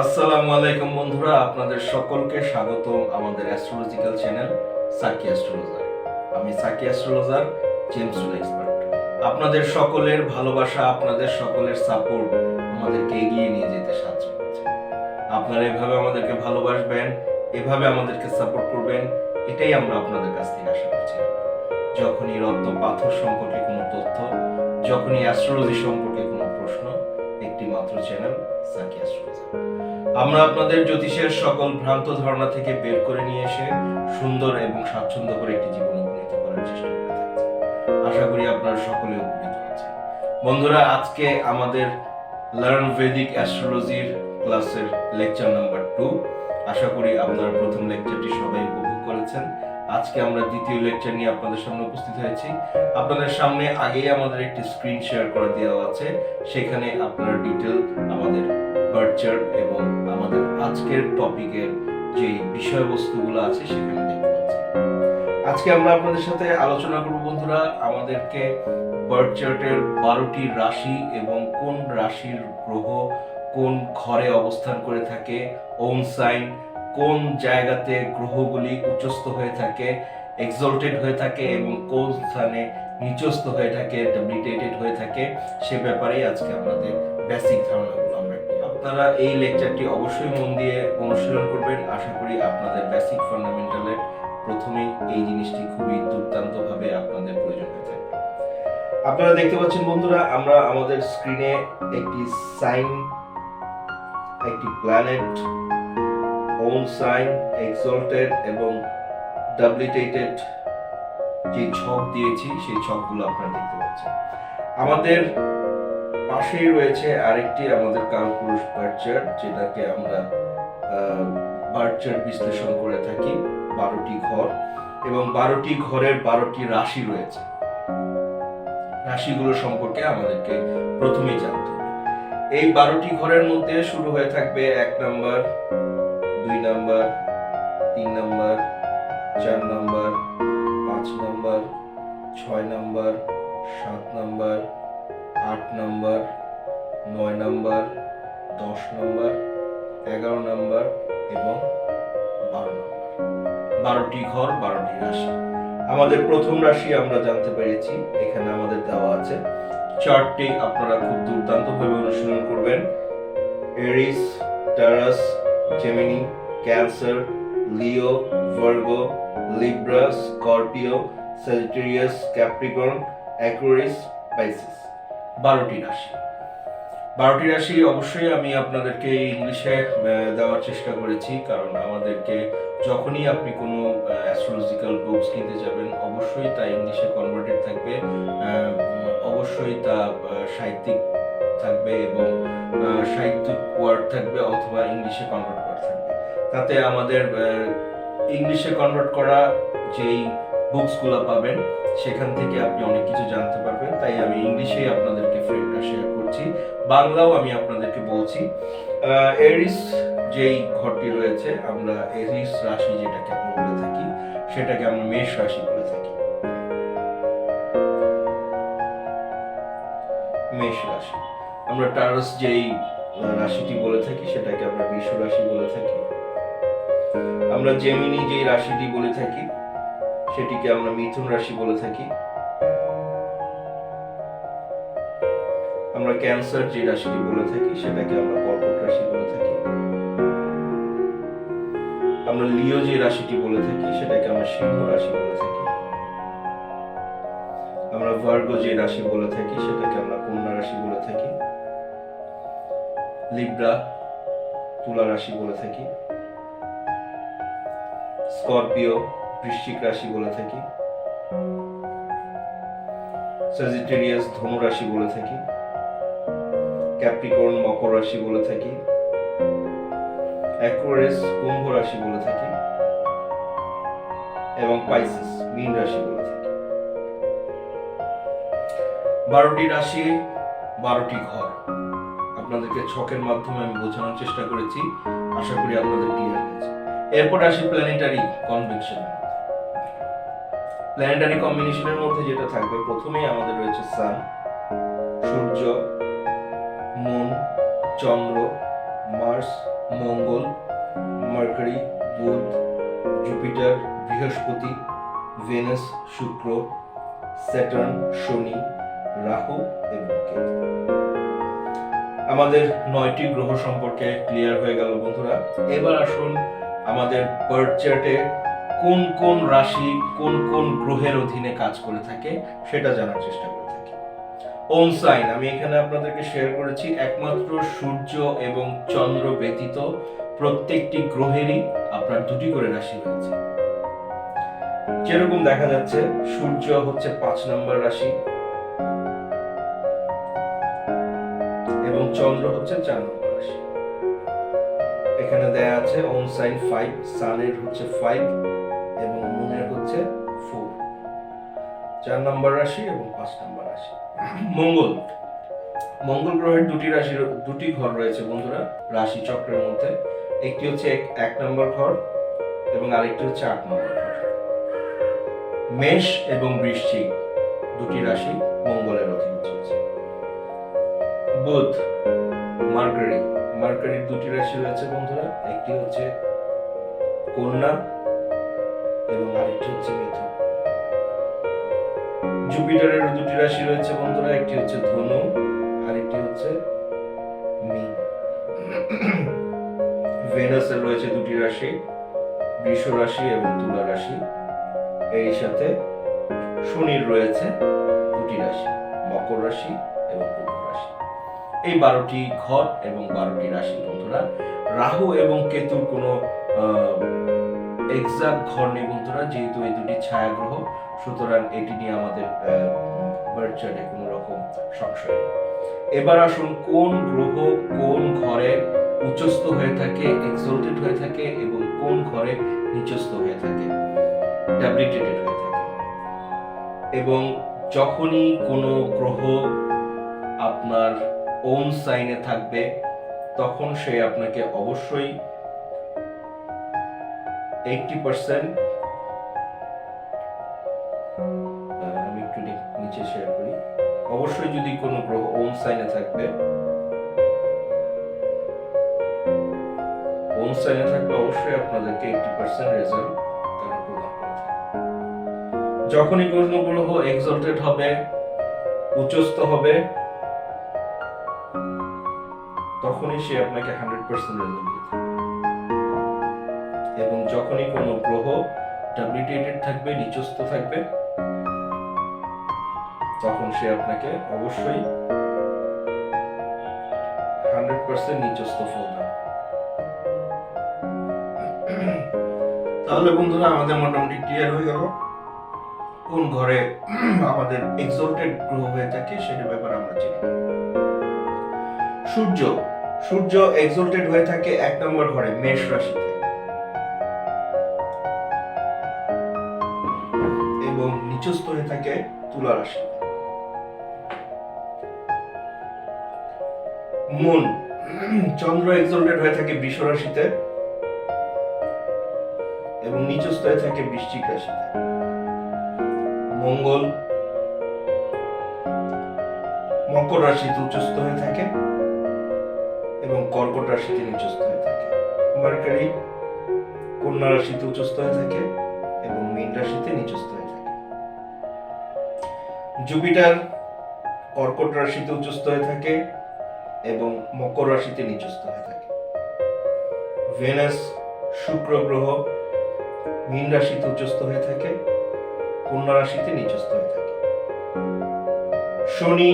আসসালামু আলাইকুম বন্ধুরা, আপনাদের সকলকে স্বাগতম আমাদের অ্যাস্ট্রোলজিক্যাল চ্যানেল সাকি অ্যাস্ট্রোলজার। আমি সাকি অ্যাস্ট্রোলজার জেমস এক্সপার্ট। আপনাদের সকলের ভালোবাসা, আপনাদের সকলের সাপোর্ট আমাদেরকে এগিয়ে নিয়ে যেতে সাহায্য করছে। আপনারা এভাবে আমাদেরকে ভালোবাসবেন, এভাবে আমাদেরকে সাপোর্ট করবেন, এটাই আমরা আপনাদের কাছ থেকে আশা করছি। যখনই রত্ন পাথর সম্পর্কে কোনো তথ্য, যখনই অ্যাস্ট্রোলজি সম্পর্কে কোনো প্রশ্ন, একটি মাত্র চ্যানেল সাকি অ্যাস্ট্রোলজার। আমরা আপনাদের জ্যোতিষের সকল ভ্রান্ত ধারণা থেকে বের করে নিয়ে এসে সুন্দর এবং স্বাচ্ছন্দ্যকর একটি জীবন উপনীত করার চেষ্টা করে থাকছি। আশা করি আপনারা সকলে উপকৃত হচ্ছেন। বন্ধুরা, আজকে আমাদের লার্ন ভেদিক অ্যাস্ট্রোলজির ক্লাসের লেকচার নাম্বার 2। আশা করি আপনারা প্রথম লেকচারটি সবাই উপভোগ করেছেন। আজকে আমরা দ্বিতীয় লেকচার নিয়ে আপনাদের সামনে উপস্থিত হয়েছি। আপনাদের সামনে আগেই আমাদের একটি স্ক্রিন শেয়ার করে দেওয়া আছে, সেখানে আপনার ডিটেল আমাদের বার্থ চার্ট এবং আমাদের আজকের টপিকের যে বিষয়বস্তুগুলো আছে সেখানে দেখতে পাচ্ছি। আজকে আমরা আপনাদের সাথে আলোচনা করব বন্ধুরা, আমাদেরকে বার্থ চার্টের 12টি রাশি এবং কোন রাশির গ্রহ কোন ঘরে অবস্থান করে থাকে, ওন সাইন, কোন জায়গাতে গ্রহগুলি উচ্চস্থ হয়ে থাকে, এক্সল্টেড হয়ে থাকে এবং কোন স্থানে নিচস্থ হয়ে থাকে, ডেবিলিটেটেড হয়ে থাকে, সে ব্যাপারেই আজকে আমাদের বেসিক ধারণাগুলো আমরা। আপনারা এই লেকচারটি অবশ্যই মন দিয়ে অনুশীলন করবেন। আশা করি আপনাদের বেসিক ফান্ডামেন্টালের প্রথমেই এই জিনিসটি খুবই দুর্দান্তভাবে আপনাদের প্রয়োজন হয়ে থাকে। আপনারা দেখতে পাচ্ছেন বন্ধুরা, আমরা আমাদের স্ক্রিনে একটি সাইন, একটি প্ল্যানেট, ওন সাইন, এক্সল্টেড এবং ডেবিলিটেটেড যে ছক দিয়েছি সেই ছকগুলো আপনারা দেখতে পাচ্ছেন। আমাদের পাশেই রয়েছে আরেকটি আমাদের কালপুরুষ বার্থ চার্ট, যেটাকে আমরা বার্থ চার্ট বিশ্লেষণ করে থাকি। 12টি ঘর এবং 12টি ঘরের 12টি রাশি রয়েছে। রাশিগুলো সম্পর্কে আমাদেরকে প্রথমেই জানতে হবে। এই 12টি ঘরের মধ্যে শুরু হয়ে থাকবে 1 number, 2 number, 3 number, 4 number, 5 number, 6 number, 7 number, 8 number, 9 number, 10 number, 11 number এবং 12 নাম্বার। 12টি ঘর, 12টি রাশি। আমাদের প্রথম রাশি আমরা জানতে পেরেছি, এখানে আমাদের দেওয়া আছে। চার্টটি আপনারা খুব দুর্দান্তভাবে অনুশীলন করবেন। Aries, Taurus, Gemini, Cancer, Leo, Virgo, Libra, Scorpio, Sagittarius, Capricorn, Aquarius, Pisces. 12টি রাশি। 12টি রাশি অবশ্যই আমি আপনাদেরকে ইংলিশে দেওয়ার চেষ্টা করেছি, কারণ আমাদেরকে যখনই আপনি কোনো অ্যাস্ট্রোলজিক্যাল বুকস কিনতে যাবেন অবশ্যই তা ইংলিশে কনভার্টেড থাকবে, অবশ্যই তা সাহিত্যিক থাকবে এবং সাহিত্যিক ওয়ার্ড থাকবে অথবা ইংলিশে কনভার্ট করা থাকবে। তাতে আমাদের ইংলিশে কনভার্ট করা যেই বুকসগুলো পাবেন সেখান থেকে আপনি অনেক কিছু জানতে পারবেন। তাই আমি ইংলিশেই আপনাদেরকে ফ্রেমটা শেয়ার করছি, বাংলাও আমি আপনাদেরকে বলছি। এরিস যেই ঘরটি রয়েছে, আমরা এরিস রাশি যেটাকে আমরা বলে থাকি সেটাকে আমরা মেষ রাশি বলে থাকি। মেষ রাশি। আমরা টারাস যেই রাশিটি বলে থাকি সেটাকে আমরা বৃষ রাশি বলে থাকি। আমরা জেমিনি যেই রাশিটি বলে থাকি সেটিকে আমরা মিথুন রাশি বলে থাকি। আমরা ক্যান্সার যে রাশিটি বলে থাকি সেটাকে আমরা কর্কট রাশি বলে থাকি। আমরা লিও যে রাশিটি বলে থাকি সেটাকে আমরা সিংহ রাশি বলে থাকি। আমরা ভার্গো যে রাশি বলে থাকি সেটাকে আমরা কন্যা রাশি বলে থাকি। লিব্রা তুলা রাশি বলে থাকি। স্করপিও বৃশ্চিক রাশি বলে থাকি। স্যাজিটেরিয়াস ধনু রাশি বলে থাকি। ক্যাপ্রিকর্ন মকর রাশি বলে থাকি। অ্যাকুয়ারিয়াস কুম্ভ রাশি বলে থাকি এবং পাইসিস মীন রাশি বলে থাকি। 12টি রাশি, 12টি ঘর আপনাদেরকে ছকের মাধ্যমে আমি বোঝানোর চেষ্টা করেছি। আশা করি আপনাদের ক্লিয়ার হয়েছে। এরপর আসি প্ল্যানেটারি কনভেনশন। প্ল্যানেটারি কম্বিনেশনের মধ্যে যেটা থাকবে, প্রথমেই আমাদের রয়েছে সান, সূর্য, মুন, চন্দ্র, মার্স, মঙ্গল, মার্কারি, বুধ, জুপিটার, বৃহস্পতি, ভেনাস, শুক্র, স্যাটার্ন, শনি, রাহু এবং কেতু। আমাদের 9টি গ্রহ সম্পর্কে ক্লিয়ার হয়ে গেল বন্ধুরা। এবার আসুন আমাদের বার্থ চার্টে কোন কোন রাশি কোন কোন গ্রহের অধীনে কাজ করে থাকে সেটা জানার চেষ্টা করে থাকি। ওন সাইন আমি এখানে আপনাদেরকে শেয়ার করেছি, একমাত্র সূর্য এবং চন্দ্র ব্যতীত প্রত্যেকটি গ্রহেরই আপনার 2টি করে রাশি রয়েছে। যেরকম দেখা যাচ্ছে সূর্য হচ্ছে 5 নম্বর রাশি এবং চন্দ্র হচ্ছে 4 নম্বর রাশি। এখানে দেয়া আছে ওন সাইন 5, সানের হচ্ছে 5 এবং মুনের হচ্ছে 4। 4 নম্বর রাশি এবং 5 নম্বর রাশি। মঙ্গল গ্রহের 2টি রাশির 2টি ঘর রয়েছে বন্ধুরা রাশি চক্রের মধ্যে। একটি হচ্ছে 1 নম্বর ঘর এবং আরেকটি হচ্ছে 8 নম্বর ঘর। মেষ এবং বৃশ্চিক 2টি রাশি মঙ্গলের অধীনে চলছে। বুধ, মার্কারির 2টি রাশি রয়েছে বন্ধুরা, একটি হচ্ছে কন্যা এবং আরেকটি হচ্ছে মিথুন। জুপিটারের 2টি রাশি রয়েছে বন্ধুরা, একটি হচ্ছে ধনু আরেকটি হচ্ছে মীন। ভেনাসের রয়েছে 2টি রাশি, বৃষ রাশি এবং তুলা রাশি। এর সাথে শনির রয়েছে 2টি রাশি, মকর রাশি এবং কুম্ভ রাশি। এই 12টি ঘর এবং 12টি রাশি বন্ধুরা। রাহু এবং কেতুর কোনো এক্সাক্ট ঘর নেই বন্ধুরা, যেহেতু এই 2টি ছায়া গ্রহ, সুতরাং এটি নিয়ে আমাদের বার্থ চার্টে কোনো রকম সংশয় নেই। এবার আসুন কোন গ্রহ কোন ঘরে উচ্চস্থ হয়ে থাকে, এক্সলটেড হয়ে থাকে এবং কোন ঘরে নিচস্থ হয়ে থাকে, ডেবিলিটেটেড হয়ে থাকে। এবং যখনই কোনো গ্রহ আপনার ওন সাইনে থাকবে তখন সে আপনাকে অবশ্যই 80% আমি একটু নিচে শেয়ার করি। অবশ্যই যদি কোনো গ্রহ ওন সাইনে থাকবে অবশ্যই আপনাদেরকে 80% রেজাল্ট তারা প্রদান করে থাকে। যখনই কোনো গ্রহ এক্সলটেড হবে, উচ্চস্থ হবে, তখনই সে আপনাকে 100% রেজাল্ট দিয়ে থাকে। এবং যখনই কোনো গ্রহ ডেবিলিটেটেড থাকবে, নিচস্থ থাকবে, তখন সে আপনাকে অবশ্যই 100% নিচস্থ ফল দেবে। তাহলে বন্ধুরা আমাদের মোটামুটি ক্লিয়ার হয়ে গেল কোন ঘরে আমাদের এক্সলটেড গ্রহ হয়ে থাকে সেটার ব্যাপারে আমরা জানি। সূর্য এক্সলটেড হয়ে থাকে 1 নম্বর ঘরে মেষ রাশিতে এবং নিচস্থ হয়ে থাকে তুলা রাশিতে। মুন, চন্দ্র এক্সলটেড হয়ে থাকে বৃষ রাশিতে এবং নিচস্থ হয়ে থাকে বৃশ্চিক রাশিতে। মঙ্গল মকর রাশিতে উচ্চস্থ হয়ে থাকে এবং কর্কট রাশিতে নিচস্থ হয়ে থাকে। মার্কারি কন্যা রাশিতে উচ্চস্থ হয়ে থাকে এবং মীন রাশিতে নিচস্থ হয়ে থাকে। জুপিটার কর্কট রাশিতে উচ্চস্থ হয়ে থাকে এবং মকর রাশিতে নিচস্থ হয়ে থাকে। ভেনাস শুক্র গ্রহ মীন রাশিতে উচ্চস্থ হয়ে থাকে, কন্যা রাশিতে নিচস্থ হয়ে থাকে। শনি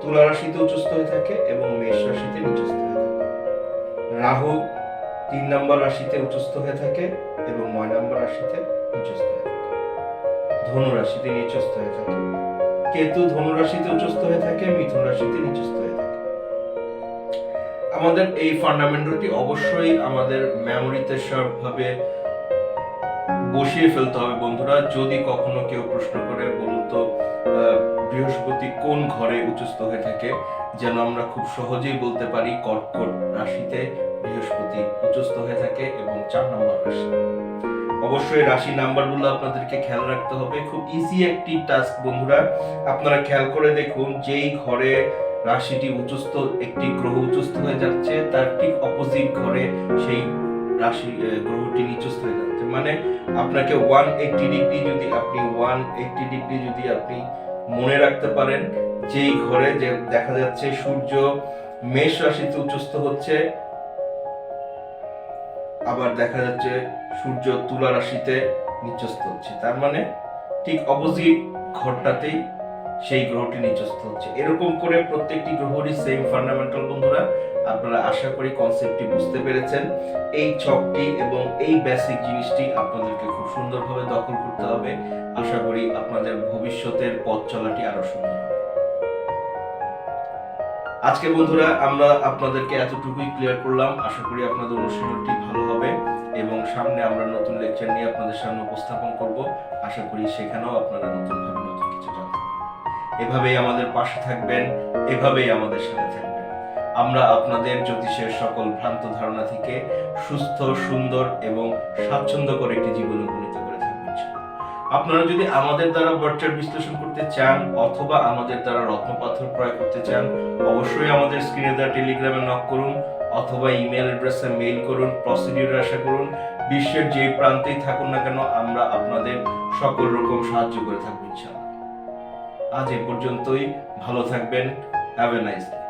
তুলা রাশিতে উচ্চস্থ হয়ে থাকে এবং মেষ রাশিতে নিচস্থ হয়ে থাকে। রাহু 3 নম্বর রাশিতে উচ্চস্থ হয়ে থাকে এবং 9 নম্বর রাশিতে নিচস্থ হয়ে থাকে। ধনু রাশিতে নিচস্থ হয়ে থাকে। কেতু ধনু রাশিতে উচ্চস্থ হয়ে থাকে, মিথুন রাশিতে নিচস্থ হয়ে থাকে। আমাদের এই ফান্ডামেন্টালটি অবশ্যই আমাদের মেমোরিতে সবভাবে বসিয়ে ফেলতে হবে বন্ধুরা। যদি কখনো কেউ প্রশ্ন করে বলুন তো বৃহস্পতি কোন ঘরে উচ্চস্থ হয়ে থাকে, যেন আমরা খুব সহজেই বলতে পারি কর্কট রাশিতে বৃহস্পতি উচ্চস্থ হয়ে থাকে এবং 4 নম্বর রাশি। অবশ্যই রাশি নাম্বারগুলো আপনাদেরকে খেয়াল রাখতে হবে। খুব ইজি একটি টাস্ক বন্ধুরা। আপনারা খেয়াল করে দেখুন, যেই ঘরে রাশিটি উচ্চস্থ, একটি গ্রহ উচ্চস্থ হয়ে যাচ্ছে, তার ঠিক অপোজিট ঘরে সেই রাশি গ্রহটি নিচস্থ হয়ে যাচ্ছে। মানে আপনাকে 180 ডিগ্রি যদি আপনি মনে রাখতে পারেন, যেই ঘরে যে দেখা যাচ্ছে সূর্য মেষ রাশিতে উচ্চস্থ হচ্ছে, আবার দেখা যাচ্ছে সূর্য তুলা রাশিতে নিচস্থ হচ্ছে, তার মানে ঠিক অপোজিট ঘরটাতেই সেই গ্রহটি নিচস্থ হচ্ছে। এরকম করে প্রত্যেকটি গ্রহরই সেম ফান্ডামেন্টাল বন্ধুরা। আপনারা আশা করি কনসেপ্টটি বুঝতে পেরেছেন। এই ছকটি এবং এই বেসিক জিনিসটি আপনাদেরকে খুব সুন্দরভাবে দখল করতে হবে। আশা করি আপনাদের ভবিষ্যতের পথ চলাটি আরো সুন্দর হবে। আজকে বন্ধুরা আমরা আপনাদেরকে এতটুকুই ক্লিয়ার করলাম। আশা করি আপনাদের অনুশীলনটি ভালো হবে এবং সামনে আমরা নতুন লেকচার নিয়ে আপনাদের সামনে উপস্থাপন করব। আশা করি সেখানেও আপনারা নতুন কিছু জানতে পারবেন। এভাবেই আমাদের পাশে থাকবেন, এভাবেই আমাদের সাথে থাকবেন। আমরা আপনাদের জ্যোতিষের সকল ভ্রান্ত ধারণা থেকে সুস্থ, সুন্দর এবং স্বাচ্ছন্দ্যকর একটি জীবন উপনীত করে থাকবেন। আপনারা যদি আমাদের দ্বারা বার্চার বিশ্লেষণ করতে চান অথবা আমাদের দ্বারা রত্নপাথর ক্রয় করতে চান, অবশ্যই আমাদের স্ক্রিনে দেওয়া টেলিগ্রামে নক করুন অথবা ইমেল অ্যাড্রেসে মেইল করুন, প্রসিডিউরে আশা করুন। বিশ্বের যে প্রান্তেই থাকুন না কেন, আমরা আপনাদের সকল রকম সাহায্য করে থাকবো ইনশাআল্লাহ। আজ এ পর্যন্তই। ভালো থাকবেন। Have a nice day.